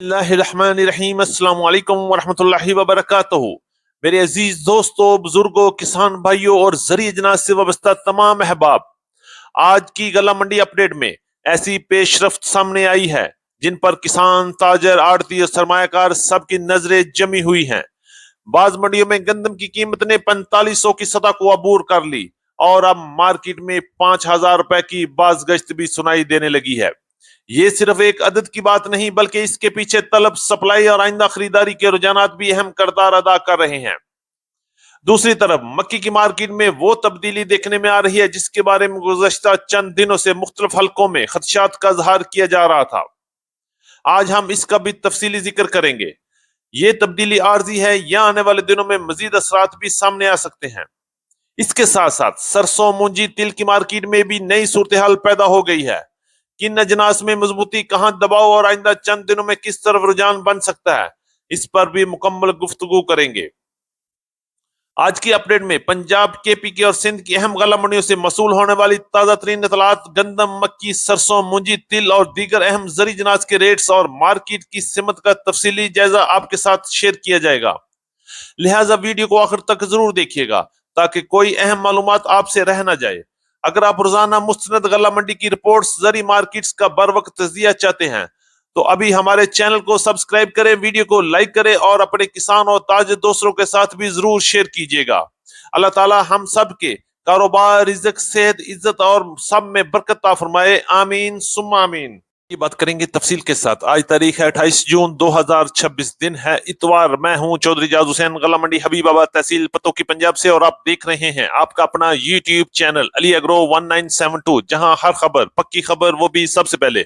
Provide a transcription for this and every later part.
बिस्मिल्लाहिर्रहमानिर्रहीम अस्सलाम वालेकुम वरहमतुल्लाहि वबरकातुहू। मेरे अजीज दोस्तों, बुजुर्गों, किसान भाइयों और ज़रिए जनात से वाबस्ता तमाम अहबाब, आज की गला मंडी अपडेट में ऐसी पेशरफ्त सामने आई है जिन पर किसान, ताजर, आड़ती और सरमायाकार सबकी नजरें जमी हुई हैं। बाज मंडियों में गंदम की कीमत ने 4500 की सतह को अबूर कर ली और अब मार्केट में 5000 रुपए की बाज गश्त भी सुनाई देने लगी है। ये सिर्फ एक अदद की बात नहीं, बल्कि इसके पीछे तलब, सप्लाई और आइंदा खरीदारी के रुझानात भी अहम किरदार अदा कर रहे हैं। दूसरी तरफ मक्की की मार्केट में वो तब्दीली देखने में आ रही है जिसके बारे में गुज़श्ता चंद दिनों से मुख्तलिफ हलकों में खदशात का इजहार किया जा रहा था। आज हम इसका भी तफसीली जिक्र करेंगे। ये तब्दीली आर्जी है या आने वाले दिनों में मजीद असरात भी सामने आ सकते हैं। इसके साथ साथ सरसों, मूंजी, तिल की मार्केट में भी नई सूरत हाल पैदा हो गई है। किन अजनास में मजबूती, कहां दबाव और आइंदा चंद दिनों में किस तरफ रुझान बन सकता है, इस पर भी मुकम्मल गुफ्तगू करेंगे। आज की अपडेट में पंजाब, केपी और सिंध की अहम गला मंडियों से मसूल होने वाली ताजा तरीन इतलात, गंदम, मक्की, सरसों, मूंजी, तिल और दीगर अहम जरी जनाज के रेट्स और मार्केट की सिमत का तफसीली जायजा आपके साथ शेयर किया जाएगा। लिहाजा वीडियो को आखिर तक जरूर देखिएगा ताकि कोई अहम मालूमात आपसे रह ना जाए। अगर आप रोजाना मुस्तनद गला मंडी की रिपोर्ट्स, जरी मार्केट्स का बर वक्त तजिया चाहते हैं तो अभी हमारे चैनल को सब्सक्राइब करें, वीडियो को लाइक करें और अपने किसान और ताजे दोस्तों के साथ भी जरूर शेयर कीजिएगा। अल्लाह ताला हम सब के कारोबार, रिज़्क, सेहत, इज्जत और सब में बरकत अता फरमाए। आमीन सुम्मा आमीन। की बात करेंगे तफसील के साथ। आज तारीख है 28 जून 2026, दिन है इतवार। मैं हूं चौधरी जाज हुसैन, गला मंडी हबीबाबाद, तहसील पतोकी, पंजाब से, और आप देख रहे हैं आपका अपना यूट्यूब चैनल अली एग्रो 1972, जहां हर खबर, पक्की खबर, वो भी सबसे पहले।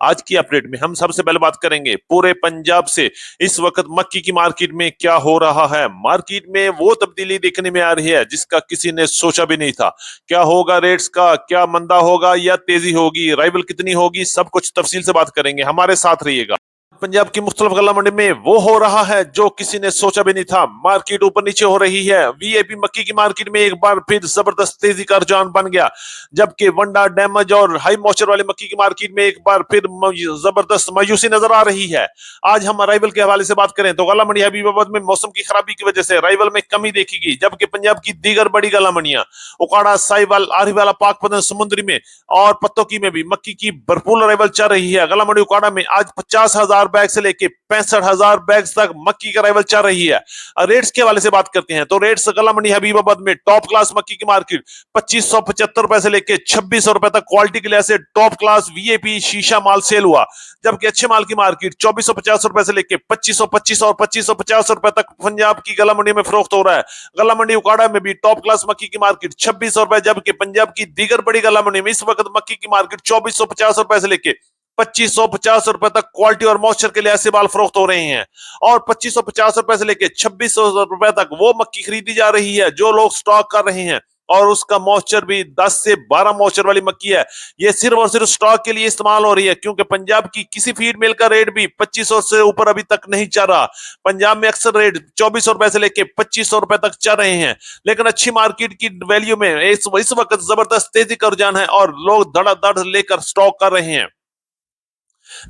आज की अपडेट में हम सबसे पहले बात करेंगे पूरे पंजाब से इस वक्त मक्की की मार्केट में क्या हो रहा है। मार्केट में वो तब्दीली देखने में आ रही है जिसका किसी ने सोचा भी नहीं था। क्या होगा रेट्स का, क्या मंदा होगा या तेजी होगी, राइवल कितनी होगी, सब कुछ तफसील से बात करेंगे। हमारे साथ रहिएगा। पंजाब की मुख्तलिफ गला मंडी में वो हो रहा है जो किसी ने सोचा भी नहीं था। मार्केट ऊपर नीचे हो रही है। वीआईपी मक्की की मार्केट में एक बार फिर जबरदस्त तेजी का रुझान बन गया, जबकि वंडा, डैमेज और हाई मॉइस्चर वाली मक्की की मार्केट में एक बार फिर जबरदस्त मायूसी नजर आ रही है। आज हम अराइवल के हवाले से बात करें तो गला मंडी हबीबाबाद में मौसम की खराबी की वजह से अराइवल में कमी देखी गई, जबकि पंजाब की दीगर बड़ी गला मंडियां उकाड़ा, साहिवाल, आरिवाला, पाकपतन, समुद्री में और पत्तोकी में भी मक्की की भरपूर अराइवल चल रही है। गला मंडी उकाड़ा में आज 50,000 बैग से लेके 65,000 बैग तक मक्की की अराइवल चल रही है। रेट्स के हवाले से बात करते हैं तो रेट्स गला मंडी हबीबाबाद में टॉप क्लास मक्की की मार्केट 2575 रुपए से लेके 2600 रुपए तक क्वालिटी के लिहाज से टॉप क्लास वीआईपी शीशा माल सेल हुआ, जबकि अच्छे माल की मार्केट 2450 रुपए से लेके 2525 और 2550 रुपए तक पंजाब की गला मंडी में फरोख्त हो रहा है। गला मंडी उकाड़ा में भी टॉप क्लास मक्की की मार्केट 2600 रुपए, जबकि पंजाब की दीगर बड़ी गला मंडी में इस वक्त मक्की की मार्केट 2450 रुपए से लेके 2550 रुपए तक क्वालिटी और मॉइस्चर के लिहाज से बाल फरोख्त हो रहे हैं। और 2550 रुपए से लेके 2600 रुपए तक वो मक्की खरीदी जा रही है जो लोग स्टॉक कर रहे हैं, और उसका मॉइस्चर भी 10 से 12 मॉइस्चर वाली मक्की है। ये सिर्फ और सिर्फ स्टॉक के लिए इस्तेमाल हो रही है, क्योंकि पंजाब की किसी फीड मिल का रेट भी 2500 से ऊपर अभी तक नहीं चल रहा। पंजाब में अक्सर रेट 2400 रुपए से लेके 2500 रुपए तक चल रहे हैं, लेकिन अच्छी मार्केट की वैल्यू में इस वक्त जबरदस्त तेजी का रुझान है और लोग धड़ाधड़ लेकर स्टॉक कर रहे हैं।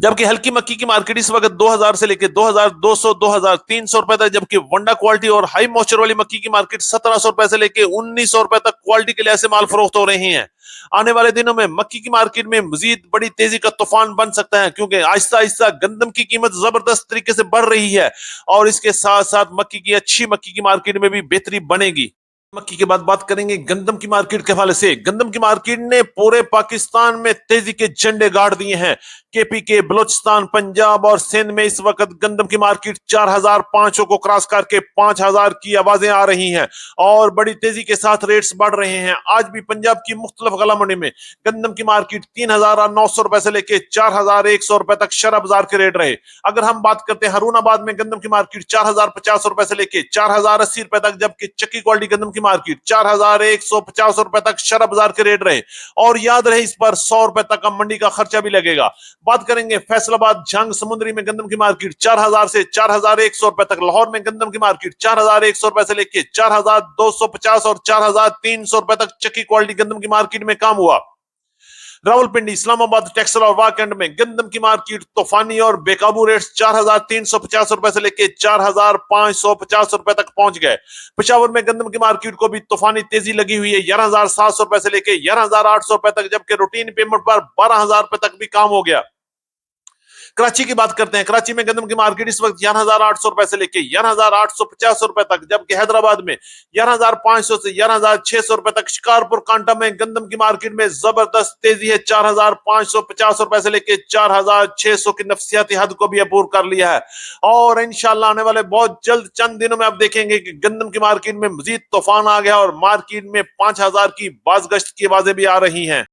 जबकि हल्की मक्की की मार्केट इस वक्त 2000 से लेकर 2200, 2300 रुपए तक, जबकि वंडा क्वालिटी और हाई मॉइस्चर वाली मक्की की मार्केट 1700 रुपए से लेकर 1900 रुपए तक क्वालिटी के लिहाज से माल फरोख्त हो रहे हैं। आने वाले दिनों में मक्की की मार्केट में मजीद बड़ी तेजी का तूफान बन सकता है, क्योंकि आहिस्ता आहिस्ता गंदम की कीमत जबरदस्त तरीके से बढ़ रही है और इसके साथ साथ अच्छी मक्की की मार्केट में भी बेहतरी बनेगी। मक्की के बाद बात करेंगे गंदम की मार्केट के हवाले से। गंदम की मार्केट ने पूरे पाकिस्तान में तेजी के झंडे गाड़ दिए हैं। केपी के, बलोचिस्तान, पंजाब और सिंध में इस वक्त गंदम की मार्केट 4500 को क्रॉस करके 5000 की आवाजें आ रही हैं और बड़ी तेजी के साथ रेट्स बढ़ रहे हैं। आज भी पंजाब की मुख्तलिफ गला मंडी में गंदम की मार्केट 3900 रुपए से लेके 4100 रुपए तक शरह बाजार के रेट रहे। अगर हम बात करते हैं हरूनाबाद में गंदम की मार्केट 4050 रुपए से लेके 4080 रुपए तक, जबकि चक्की क्वालिटी गंदम की मार्केट 4150 रुपए तक शरह बाजार के रेट रहे। और याद रहे, इस पर 100 रुपए तक का मंडी का खर्चा भी लगेगा। बात करेंगे फैसलाबाद, जंग, समुद्री में गंदम की मार्केट 4000 से 4100 रुपए तक। लाहौर में गंदम की मार्केट 4100 रुपए से लेके 4250 और 4300 रुपए तक चक्की क्वालिटी गंदम की मार्केट में काम हुआ। रावलपिंडी, इस्लामाबाद, टेक्सटाइल और वाकंड में गंदम की मार्केट तूफानी और बेकाबू रेट 4,350 रुपए से लेके 4,550 रुपए तक पहुंच गए। पेशावर में गंदम की मार्केट को भी तूफानी तेजी लगी हुई है, 11,700 रुपए से लेके 11,800 रुपए तक, जबकि रूटीन पेमेंट पर 12,000 रुपए तक भी काम हो गया। कराची की बात करते हैं। कराची में गंदम की मार्केट इस वक्त 11,800 रुपए से लेके 11,850 रुपए तक, जबकि हैदराबाद में 11,500 से 11,600 रुपए तक। शिकारपुर कांटा में गंदम की मार्केट में जबरदस्त तेजी है, 4,550 रुपए से लेके 4,600 की नफसियाती हद को भी अबूर कर लिया है। और इंशाल्लाह आने वाले बहुत जल्द चंद दिनों में आप देखेंगे कि गंदम की मार्केट में मजीद तूफान आ गया और मार्केट में 5,000 की बाजगश्त की आवाजें भी आ रही हैं।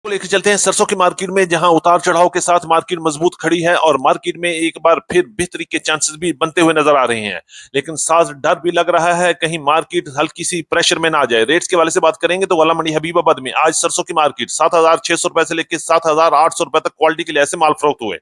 लेके चलते हैं सरसों की मार्केट में, जहां उतार चढ़ाव के साथ मार्केट मजबूत खड़ी है और मार्केट में एक बार फिर बेहतरी के चांसेस भी बनते हुए नजर आ रहे हैं। लेकिन साथ डर भी लग रहा है कहीं मार्केट हल्की सी प्रेशर में ना आ जाए। रेट्स के वाले से बात करेंगे तो गोला मंडी हबीबाबाद में आज सरसों की मार्केट 7,600 रुपए से लेकर 7,800 रुपए तक क्वालिटी के लिए ऐसे माल फरोख्त हुए।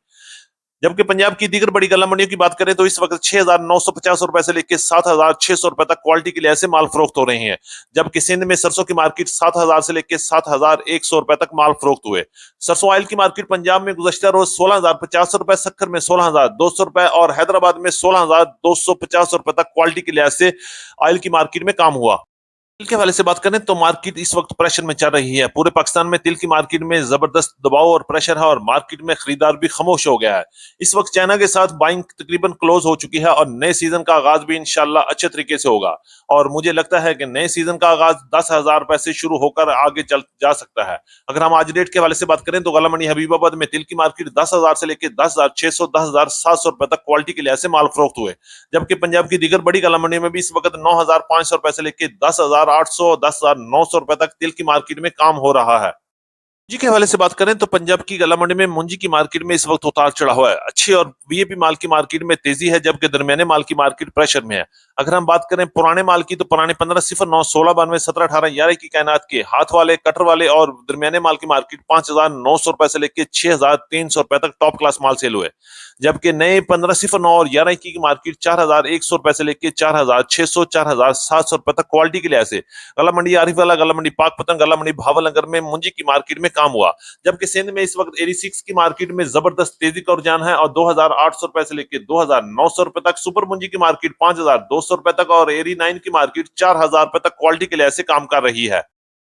जबकि पंजाब की दीगर बड़ी गल्ला मंडियों की बात करें तो इस वक्त 6,950 रुपए से लेकर 7,600 रुपए तक क्वालिटी के लिए ऐसे माल फरोख्त हो रहे हैं। जबकि सिंध में सरसों की मार्केट 7,000 से लेकर 7,100 रुपए तक माल फरोख्त हुए। सरसों ऑयल की मार्केट पंजाब में गुज़श्ता रोज 16,050 रुपए, सक्खर में 16,200 रुपए और हैदराबाद में 16,250 रुपए तक क्वालिटी के लिए ऐसे ऑयल की मार्केट में काम हुआ। तिल के हवाले से बात करें तो मार्केट इस वक्त प्रेशर में चल रही है। पूरे पाकिस्तान में तिल की मार्केट में जबरदस्त दबाव और प्रेशर है और मार्केट में खरीदार भी खामोश हो गया है। इस वक्त चाइना के साथ बाइंग तकरीबन क्लोज हो चुकी है और नए सीजन का आगाज भी इंशाल्लाह अच्छे तरीके से होगा। और मुझे लगता है कि नए सीजन का आगाज 10,000 रुपए से शुरू होकर आगे चल जा सकता है। अगर हम आज रेट के हवाले से बात करें तो गला मंडी हबीबाबाद में तिल की मार्केट 10,000 से लेकर 10,600 10,700 रुपए तक क्वालिटी के लिए ऐसे माल फरोख्त हुए। जबकि पंजाब की दीगर बड़ी गला मंडी में भी इस वक्त 9,500 रुपए से लेकर 10,800 10,900 रुपए तक तिल की मार्केट में काम हो रहा है। जी के हवाले से बात करें तो पंजाब की गला मंडी में मुंजी की मार्केट में इस वक्त उतार चढ़ा हुआ है। अच्छी और वीआईपी माल की मार्केट में तेजी है, जबकि दरमियाने माल की मार्केट प्रेशर में है। अगर हम बात करें पुराने माल की तो पुराने 1509 1692 1718 11 की कायनात के हाथ वाले कटर वाले और दरमियाने माल की मार्केट 5,900 रुपए से लेकर 6,300 रुपए तक टॉप क्लास माल सेल हुए। जबकि नए 1509 और 11 की मार्केट 4,100 रुपए से लेकर 4,600 4,700 रुपए तक क्वालिटी के लिए ऐसे। गला मंडी आरिफवाला, गला मंडी पाकपतन, गला मंडी भावलनगर में मुंजी की मार्केट में काम हुआ। जबकि सिंध में इस वक्त 86 की मार्केट में जबरदस्त तेजी का रुझान है और 2,800 रुपए से लेकर 2,900 रुपए तक। सुपर मुंजी की मार्केट 5,200 रुपए तक और एरी 9 की मार्केट 4,000 रुपए तक क्वालिटी के लिए ऐसे काम कर रही है।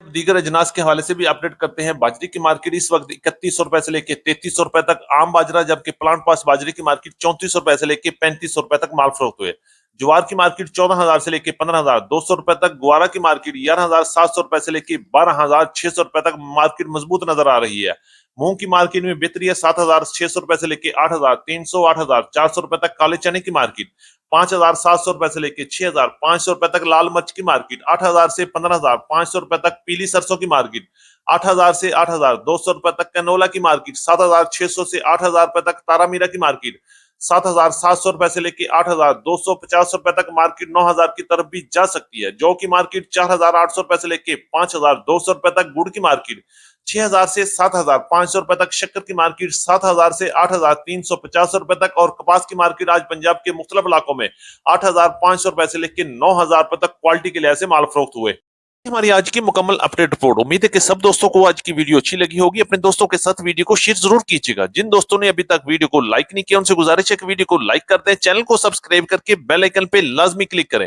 दीगर अजनास के हवाले से भी अपडेट करते हैं। बाजरे की मार्केट इस वक्त 3100 रुपए से लेकर 3300 रुपए तक आम बाजरा, जबकि प्लांट पास बाजरे की मार्केट 3400 रुपए से लेकर 3500 रुपए तक माल फरोख्त हुए। ज्वार की मार्केट 14,000 से लेकर 15,200 रुपए तक। ग्वारा की मार्केट 11,700 रुपए से लेकर 12,600 रुपए तक मार्केट मजबूत नजर आ रही है। मूंग की मार्केट में बेहतरी है, 7,600 रुपए से लेकर 8,300 8,400 रुपए तक। काले चने की मार्केट 5,700 रुपए से लेकर 6,500 रुपए तक। लाल मिर्च की मार्केट 8,000 से 15,500 रुपए तक। पीली सरसों की मार्केट 8,000 से 8,200 रुपए तक। कनोला की मार्केट 7,600 से 8,000 रुपए तक। तारा मीरा की मार्केट 7,700 रुपए से लेकर 8,250 रुपए तक। मार्केट 9,000 की तरफ भी जा सकती है। जौ की मार्केट 4,800 रुपए से लेकर 5,200 रुपए तक। गुड़ की मार्केट 6,000 से 7,500 रुपए तक। शक्कर की मार्केट 7,000 से 8,350 रुपए तक। और कपास की मार्केट आज पंजाब के मुख्तलिफ इलाकों में 8,500 रुपए से लेकर 9,000 रुपए तक क्वालिटी के लिए ऐसे माल फरोख्त हुए। हमारी आज की मुकम्मल अपडेट रिपोर्ट। उम्मीद है कि सब दोस्तों को आज की वीडियो अच्छी लगी होगी। अपने दोस्तों के साथ वीडियो को शेयर जरूर कीजिएगा। जिन दोस्तों ने अभी तक वीडियो को लाइक नहीं किया उनसे गुजारिश है कि वीडियो को लाइक कर दें, चैनल को सब्सक्राइब करके बेल आइकन पे लाजमी क्लिक करें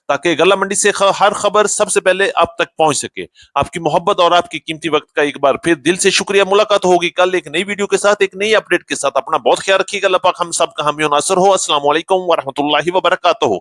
ताकि गला मंडी से हर खबर सबसे पहले आप तक पहुंच सके। आपकी मोहब्बत और आपकी कीमती वक्त का एक बार फिर दिल से शुक्रिया। मुलाकात होगी कल एक नई वीडियो के साथ, एक नई अपडेट के साथ। अपना बहुत ख्याल रखिएगा। अल्लाह पाक हम सब का हामी नासर हो। अस्सलाम वालेकुम व रहमतुल्लाहि व बरकातहू।